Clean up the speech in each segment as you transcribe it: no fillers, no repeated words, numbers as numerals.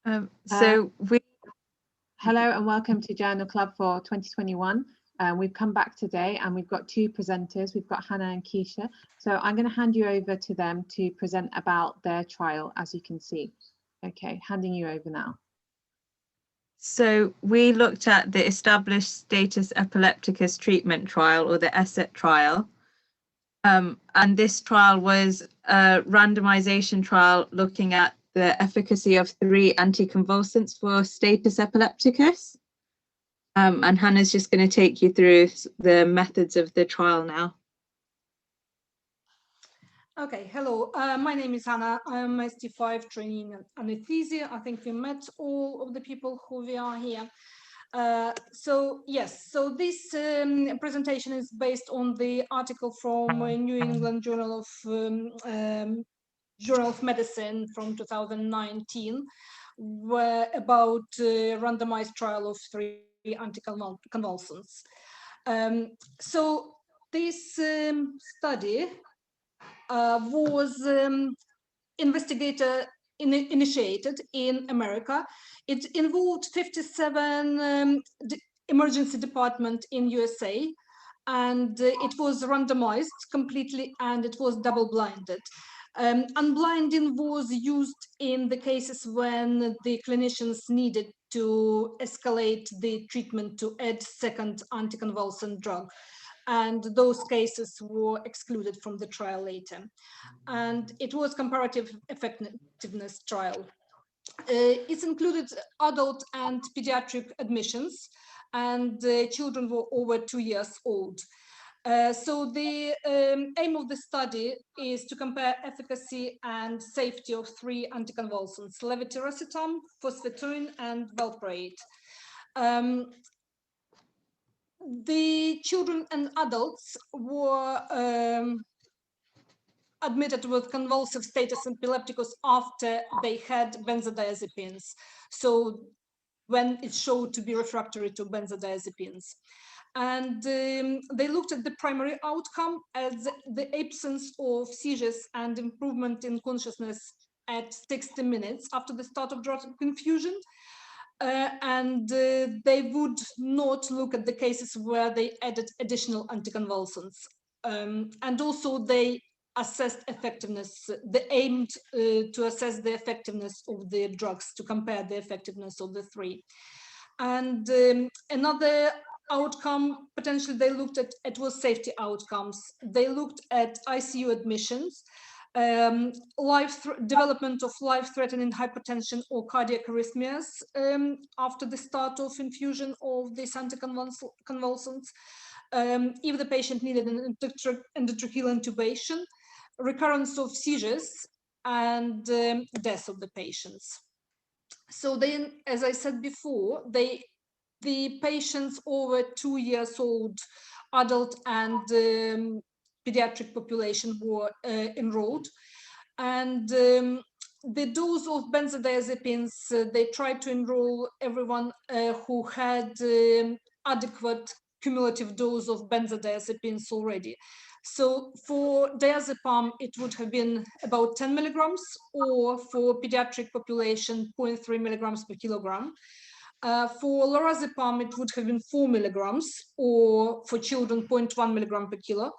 Hello and welcome to Journal Club for 2021. We've come back today and we've got two presenters. We've got Hannah and Keisha. So I'm going to hand you over to them to present about their trial, as you can see. Okay, handing you over now. So we looked at the established status epilepticus treatment trial, or the Esett trial. And this trial was a randomization trial looking at the efficacy of 3 anticonvulsants for status epilepticus. And Hannah's just going to take you through the methods of the trial now. Okay, hello, my name is Hannah. I'm ST5 trainee in anesthesia. I think we met all of the people who we are here. So this presentation is based on the article from New England Journal of Medicine from 2019, about randomized trial of 3 anticonvulsants. So this study was initiated in America. It involved 57 emergency departments in USA, and it was randomized completely, and it was double-blinded. Unblinding was used in the cases when the clinicians needed to escalate the treatment to add second anticonvulsant drug, and those cases were excluded from the trial later. And it was comparative effectiveness trial. It included adult and pediatric admissions, and children were over 2 years old. So the aim of the study is to compare efficacy and safety of 3 anticonvulsants: Levetriracetam, Fosphenyoin, and Valproate. The children and adults were admitted with convulsive status epilepticus after they had benzodiazepines, so when it showed to be refractory to benzodiazepines. And they looked at the primary outcome as the absence of seizures and improvement in consciousness at 60 minutes after the start of drug infusion. And they would not look at the cases where they added additional anticonvulsants. And also they assessed effectiveness. They aimed to assess the effectiveness of the drugs, to compare the effectiveness of the 3. And another outcome potentially they looked at, it was safety outcomes. They looked at ICU admissions, development of life-threatening hypertension or cardiac arrhythmias after the start of infusion of these anticonvulsants, if the patient needed an endotracheal intubation, recurrence of seizures, and death of the patients. So then, as I said before, the patients over 2 years old, adult and pediatric population were enrolled, and the dose of benzodiazepines, they tried to enroll everyone who had adequate cumulative dose of benzodiazepines already. So for diazepam, it would have been about 10 milligrams, or for pediatric population, 0.3 milligrams per kilogram. For lorazepam, it would have been 4 milligrams, or for children, 0.1 milligram per kilo.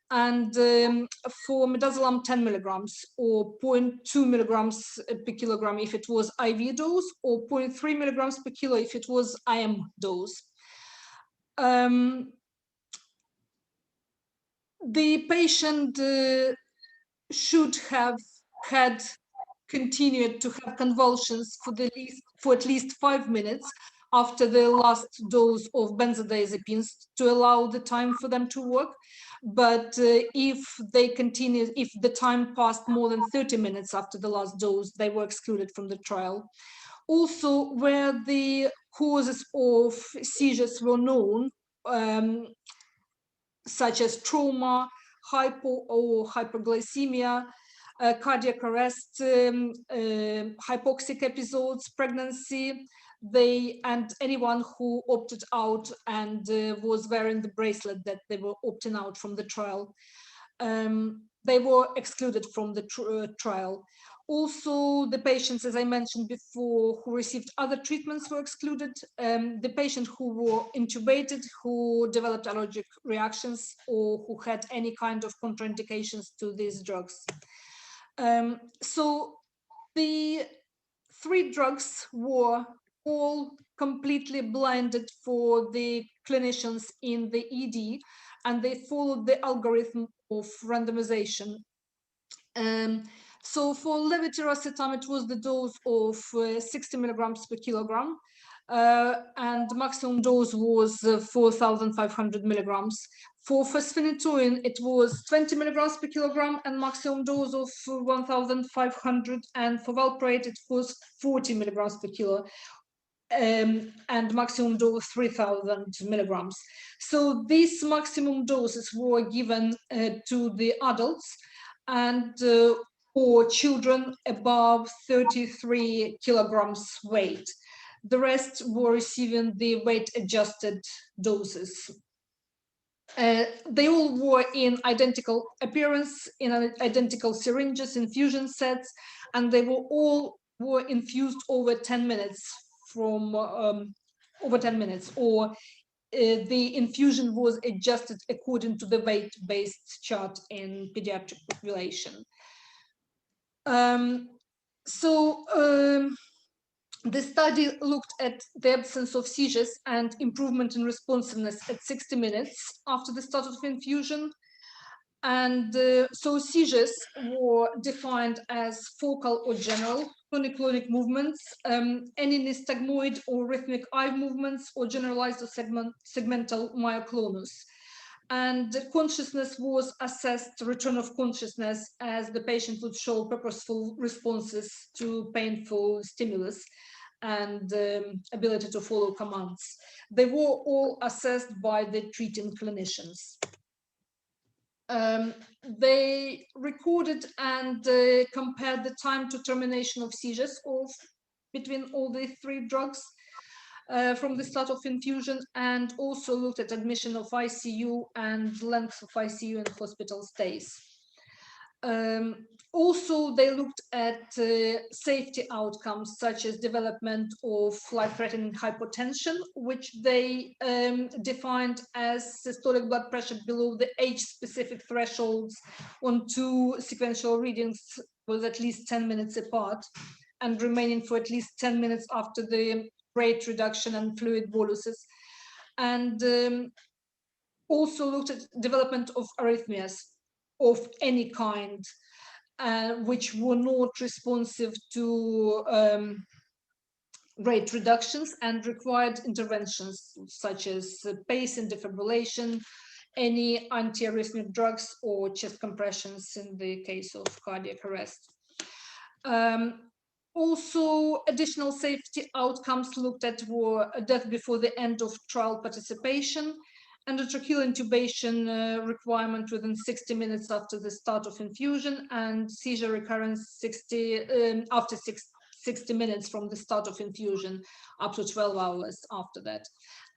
And for midazolam, 10 milligrams, or 0.2 milligrams per kilogram if it was IV dose, or 0.3 milligrams per kilo if it was IM dose. The patient should have had continued to have convulsions for at least 5 minutes after the last dose of benzodiazepines to allow the time for them to work. But if the time passed more than 30 minutes after the last dose, they were excluded from the trial. Also, where the causes of seizures were known, such as trauma, hypo or hyperglycemia, cardiac arrest, hypoxic episodes, pregnancy, and anyone who opted out and was wearing the bracelet that they were opting out from the trial, they were excluded from the trial. Also, the patients, as I mentioned before, who received other treatments were excluded. The patients who were intubated, who developed allergic reactions, or who had any kind of contraindications to these drugs. So the 3 drugs were all completely blinded for the clinicians in the ED, and they followed the algorithm of randomization. So for Levetriracetam, it was the dose of 60 milligrams per kilogram, and the maximum dose was 4,500 milligrams. For Fosphenyoin, it was 20 milligrams per kilogram and maximum dose of 1,500, and for Valproate, it was 40 milligrams per kilo. And maximum dose 3,000 milligrams. So these maximum doses were given to the adults and for children above 33 kilograms weight. The rest were receiving the weight-adjusted doses. They all were in identical appearance, in identical syringes, infusion sets, and they were all infused over 10 minutes over 10 minutes, or the infusion was adjusted according to the weight-based chart in pediatric population. The study looked at the absence of seizures and improvement in responsiveness at 60 minutes after the start of infusion. And so seizures were defined as focal or general, tonic-clonic movements, any nystagmoid or rhythmic eye movements, or generalized or segmental myoclonus. And consciousness was assessed, return of consciousness, as the patient would show purposeful responses to painful stimulus and ability to follow commands. They were all assessed by the treating clinicians. They recorded and compared the time to termination of seizures between all the 3 drugs from the start of infusion, and also looked at admission of ICU and length of ICU and hospital stays. Also, they looked at safety outcomes such as development of life-threatening hypotension, which they defined as systolic blood pressure below the age-specific thresholds on 2 sequential readings was at least 10 minutes apart and remaining for at least 10 minutes after the rate reduction and fluid boluses. And also looked at development of arrhythmias of any kind, which were not responsive to rate reductions and required interventions such as pace and defibrillation, any antiarrhythmic drugs, or chest compressions in the case of cardiac arrest. Also, additional safety outcomes looked at were death before the end of trial participation, and a tracheal intubation requirement within 60 minutes after the start of infusion, and seizure recurrence after 60 minutes from the start of infusion up to 12 hours after that,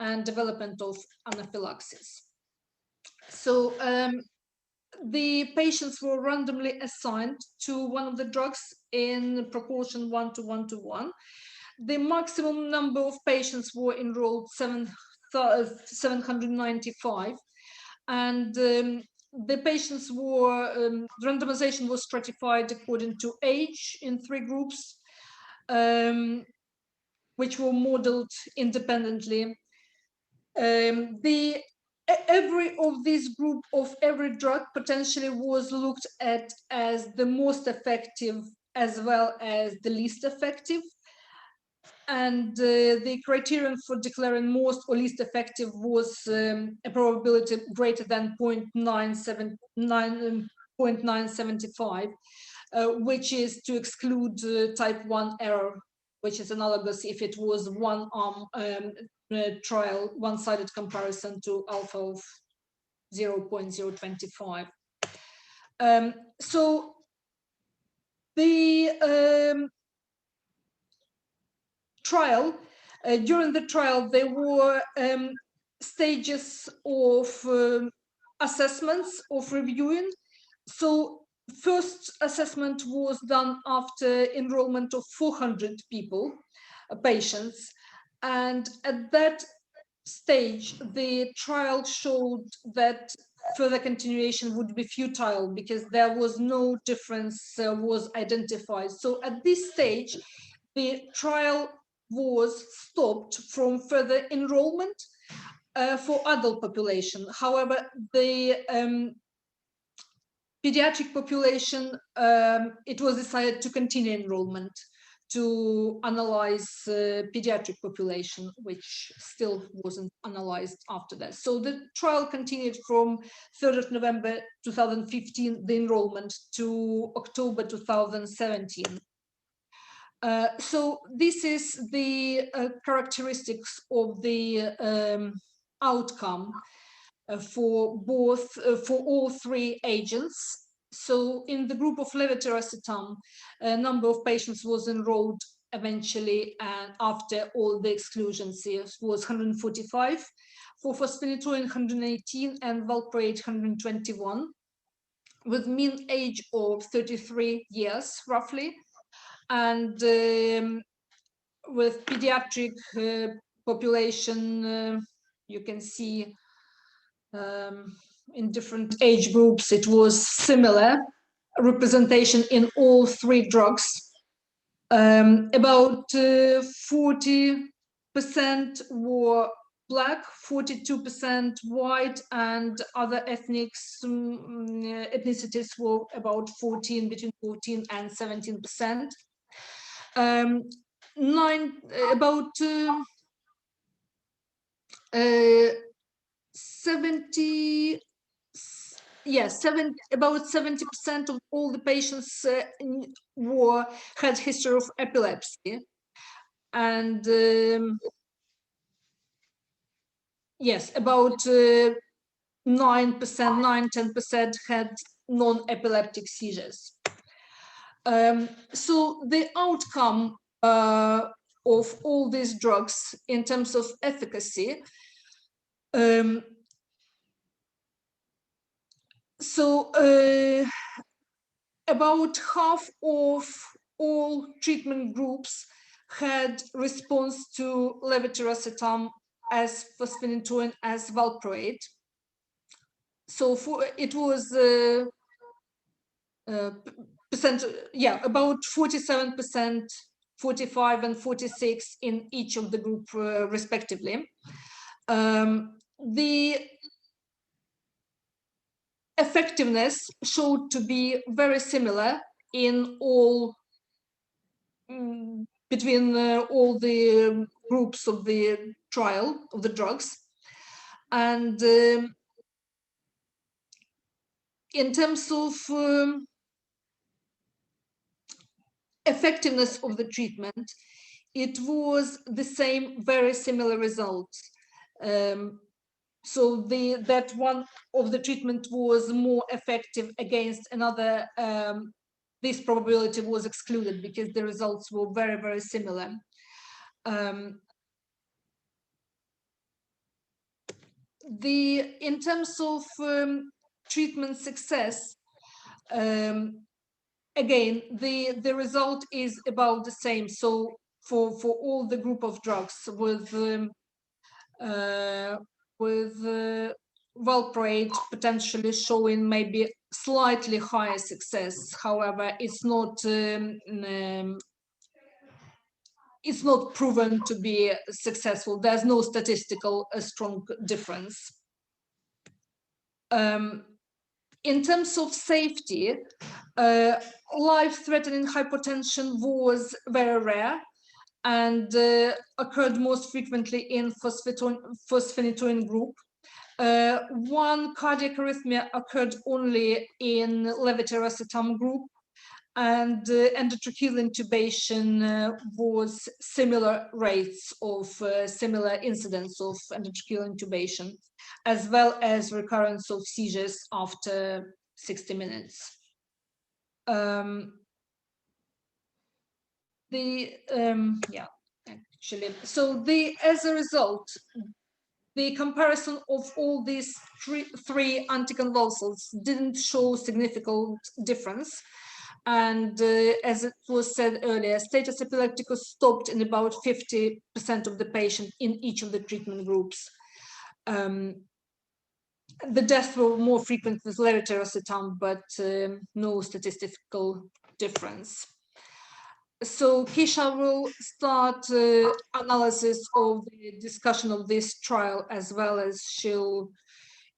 and development of anaphylaxis. So the patients were randomly assigned to one of the drugs in proportion 1 to 1 to 1. The maximum number of patients were enrolled 795, and the patients were randomization was stratified according to age in 3 groups, which were modeled independently. Every of this group of every drug potentially was looked at as the most effective as well as the least effective. And the criterion for declaring most or least effective was a probability greater than 0.975, which is to exclude type 1 error, which is analogous if it was one-arm trial, one-sided comparison to alpha of 0.025. So the trial, during the trial, there were stages of assessments of reviewing. So first assessment was done after enrollment of 400 people, patients, and at that stage, the trial showed that further continuation would be futile because there was no difference was identified. So at this stage, the trial was stopped from further enrollment for adult population. However, the pediatric population, it was decided to continue enrollment to analyze pediatric population, which still wasn't analyzed after that. So the trial continued from 3rd of November 2015, the enrollment, to October 2017. So this is the characteristics of the outcome for both for all three agents. So in the group of levetiracetam, a number of patients was enrolled eventually, and after all the exclusions was 145, for fosphenyoin 118 and valproate 121, with mean age of 33 years roughly, and with pediatric population, you can see in different age groups, it was similar representation in all three drugs. About 40% were Black, 42% white, and other ethnicities were about between 14 and 17%. About 70% of all the patients had history of epilepsy, and yes, about 9-10% had non-epileptic seizures. So the outcome of all these drugs in terms of efficacy, about half of all treatment groups had response to levetiracetam as fosphenyoin as valproate. So it was about 47%, 45 and 46 in each of the group respectively. The effectiveness showed to be very similar in all between all the groups of the trial of the drugs, and in terms of effectiveness of the treatment, it was the same, very similar results. So that one of the treatment was more effective against another, this probability was excluded because the results were very, very similar. In terms of treatment success, again, the result is about the same. So for all the group of drugs with valproate potentially showing maybe slightly higher success. However, it's not proven to be successful. There's no statistical strong difference. In terms of safety, life-threatening hypotension was very rare and occurred most frequently in fosphenyoin group. One cardiac arrhythmia occurred only in levetiracetam group, and endotracheal intubation was similar rates of similar incidence of endotracheal intubation, as well as recurrence of seizures after 60 minutes. As a result, the comparison of all these three anticonvulsants didn't show significant difference. And as it was said earlier, status epilepticus stopped in about 50% of the patient in each of the treatment groups. The deaths were more frequent with levetriracetam, but no statistical difference. So Keisha will start analysis of the discussion of this trial, as well as she'll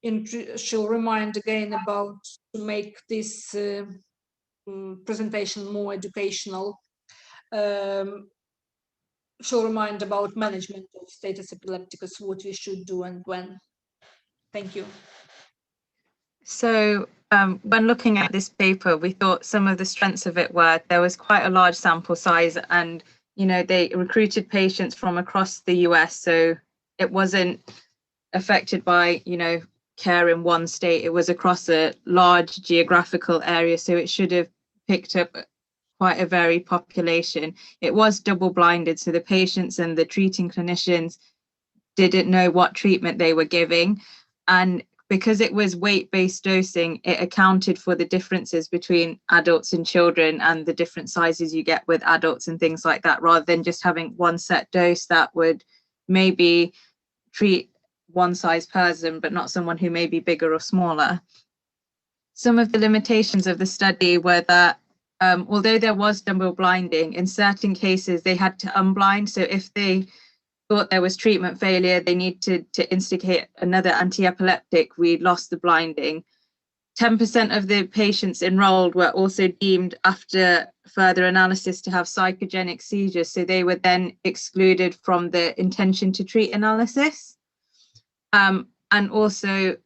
remind again about to make this presentation more educational. She'll remind about management of status epilepticus, what we should do and when. Thank you. So when looking at this paper, we thought some of the strengths of it were there was quite a large sample size, and they recruited patients from across the US, so it wasn't affected by care in one state. It was across a large geographical area, so it should have picked up quite a varied population. It was double blinded, so the patients and the treating clinicians didn't know what treatment they were giving, and because it was weight-based dosing, it accounted for the differences between adults and children and the different sizes you get with adults and things like that, rather than just having one set dose that would maybe treat one size person, but not someone who may be bigger or smaller. Some of the limitations of the study were that although there was double blinding, in certain cases they had to unblind. So if they thought there was treatment failure, they needed to instigate another anti-epileptic, we lost the blinding. 10% of the patients enrolled were also deemed after further analysis to have psychogenic seizures, so they were then excluded from the intention to treat analysis. And also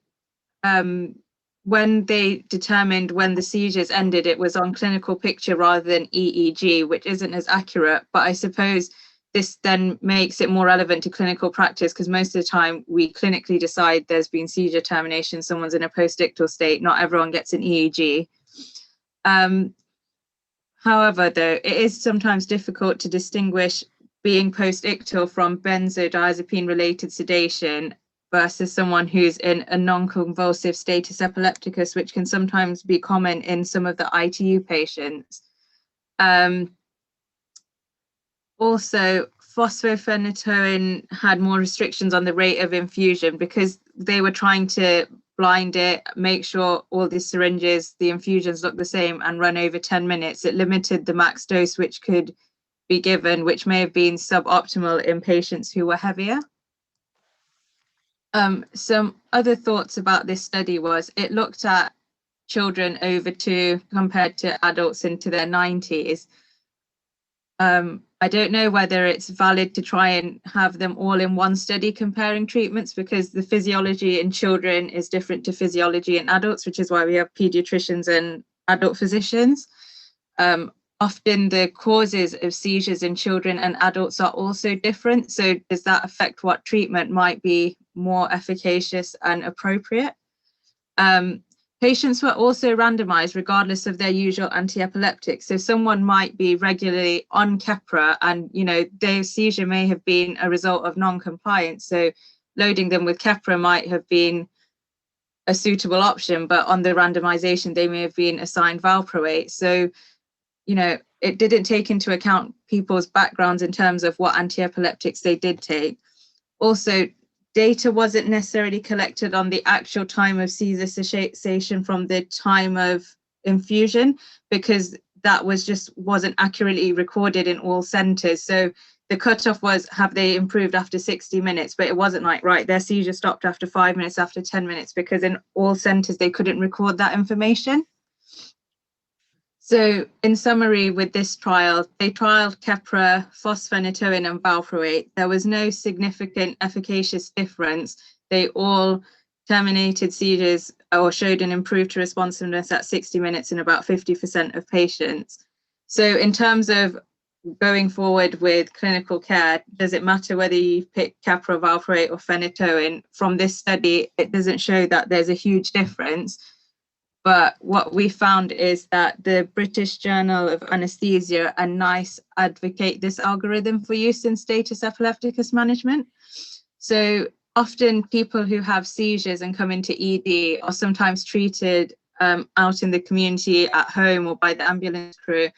when they determined when the seizures ended, it was on clinical picture rather than EEG, which isn't as accurate, but I suppose this then makes it more relevant to clinical practice, because most of the time we clinically decide there's been seizure termination, someone's in a post-ictal state, not everyone gets an EEG. However, though, it is sometimes difficult to distinguish being post-ictal from benzodiazepine-related sedation versus someone who's in a non-convulsive status epilepticus, which can sometimes be common in some of the ITU patients. Also, Fosphenyoin had more restrictions on the rate of infusion because they were trying to blind it, make sure all the syringes, the infusions look the same and run over 10 minutes. It limited the max dose which could be given, which may have been suboptimal in patients who were heavier. Some other thoughts about this study was it looked at children over 2 compared to adults into their 90s. I don't know whether it's valid to try and have them all in one study comparing treatments, because the physiology in children is different to physiology in adults, which is why we have pediatricians and adult physicians. Often the causes of seizures in children and adults are also different. So does that affect what treatment might be more efficacious and appropriate? Patients were also randomized regardless of their usual anti-epileptics. So someone might be regularly on Keppra and, their seizure may have been a result of non-compliance. So loading them with Keppra might have been a suitable option, but on the randomization, they may have been assigned Valproate. So, it didn't take into account people's backgrounds in terms of what anti-epileptics they did take. Also, data wasn't necessarily collected on the actual time of seizure cessation from the time of infusion, because that wasn't accurately recorded in all centers. So the cutoff was, have they improved after 60 minutes? But it wasn't like, right, their seizure stopped after 5 minutes, after 10 minutes, because in all centers they couldn't record that information. So in summary, with this trial, they trialed Keppra, Fosphenyoin and Valproate. There was no significant efficacious difference. They all terminated seizures or showed an improved responsiveness at 60 minutes in about 50% of patients. So in terms of going forward with clinical care, does it matter whether you pick Keppra, Valproate or phenytoin? From this study, it doesn't show that there's a huge difference. But what we found is that the British Journal of Anesthesia and NICE advocate this algorithm for use in status epilepticus management. So often people who have seizures and come into ED are sometimes treated out in the community, at home, or by the ambulance crew.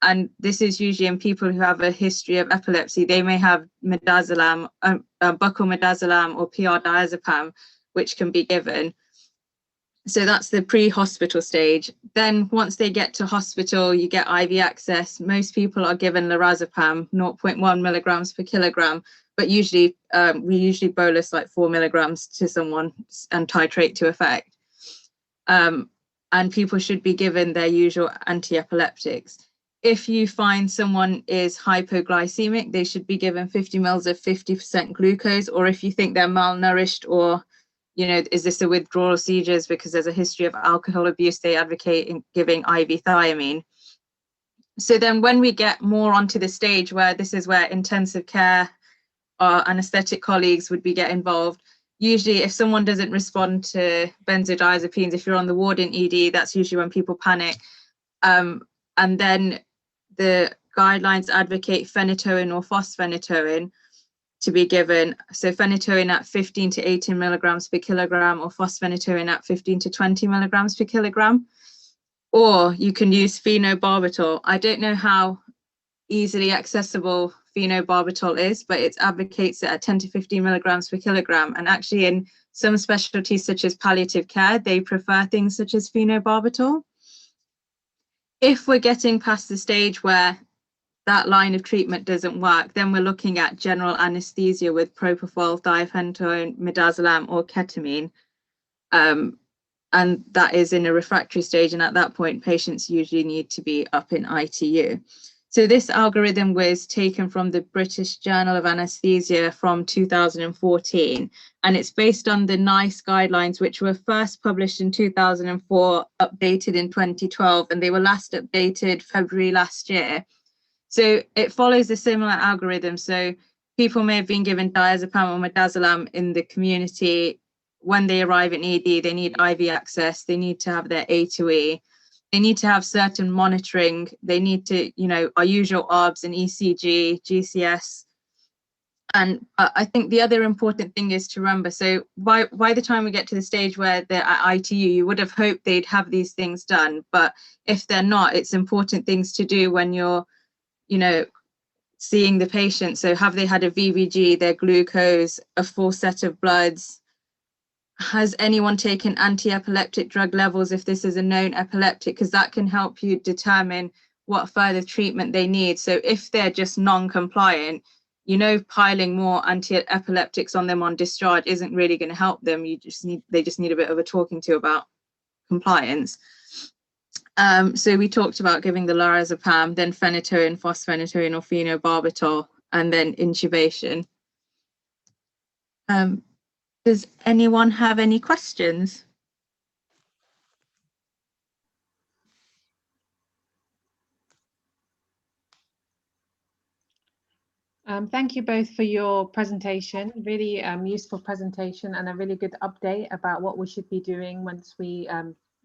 And this is usually in people who have a history of epilepsy. They may have midazolam, buccal midazolam or PR diazepam, which can be given. So that's the pre-hospital stage. Then once they get to hospital, you get IV access. Most people are given lorazepam, 0.1 milligrams per kilogram, but usually we usually bolus like 4 milligrams to someone and titrate to effect. And people should be given their usual anti-epileptics. If you find someone is hypoglycemic, they should be given 50 mils of 50% glucose, or if you think they're malnourished, or is this a withdrawal seizures because there's a history of alcohol abuse, they advocate in giving IV thiamine. So then when we get more onto the stage where this is where intensive care or anaesthetic colleagues would get involved, usually if someone doesn't respond to benzodiazepines, if you're on the ward in ED, that's usually when people panic. And then the guidelines advocate phenytoin or fosphenyoin to be given. So phenytoin at 15 to 18 milligrams per kilogram, or fosphenyoin at 15 to 20 milligrams per kilogram. Or you can use phenobarbital. I don't know how easily accessible phenobarbital is, but it advocates it at 10 to 15 milligrams per kilogram. And actually in some specialties such as palliative care, they prefer things such as phenobarbital. If we're getting past the stage where that line of treatment doesn't work, then we're looking at general anesthesia with propofol, thiopentone, midazolam, or ketamine. And that is in a refractory stage. And at that point, patients usually need to be up in ITU. So this algorithm was taken from the British Journal of Anaesthesia from 2014, and it's based on the NICE guidelines, which were first published in 2004, updated in 2012, and they were last updated February last year. So it follows a similar algorithm. So people may have been given diazepam or midazolam in the community. When they arrive in ED, they need IV access, they need to have their A2E. They need to have certain monitoring. They need to, our usual ARBs and ECG, GCS. And I think the other important thing is to remember, so by the time we get to the stage where they're at ITU, you would have hoped they'd have these things done. But if they're not, it's important things to do when you're, seeing the patient. So have they had a VVG, their glucose, a full set of bloods? Has anyone taken anti-epileptic drug levels if this is a known epileptic? Because that can help you determine what further treatment they need. So if they're just non-compliant, piling more anti-epileptics on them on discharge isn't really going to help them. They just need a bit of a talking to about compliance. So we talked about giving the lorazepam, then phenytoin, fosphenyoin, or phenobarbital, and then intubation. Does anyone have any questions? Thank you both for your presentation, really useful presentation, and a really good update about what we should be doing once we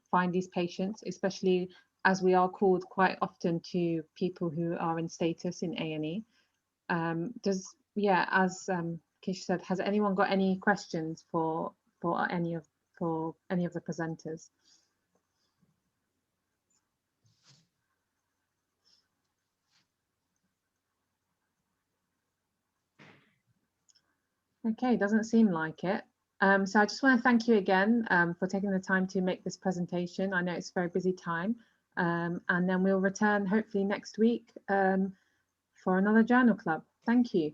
find these patients, especially as we are called quite often to people who are in status in A&E. As Kish said, has anyone got any questions for any of the presenters? Okay, doesn't seem like it. So I just want to thank you again for taking the time to make this presentation. I know it's a very busy time, and then we'll return hopefully next week for another journal club. Thank you.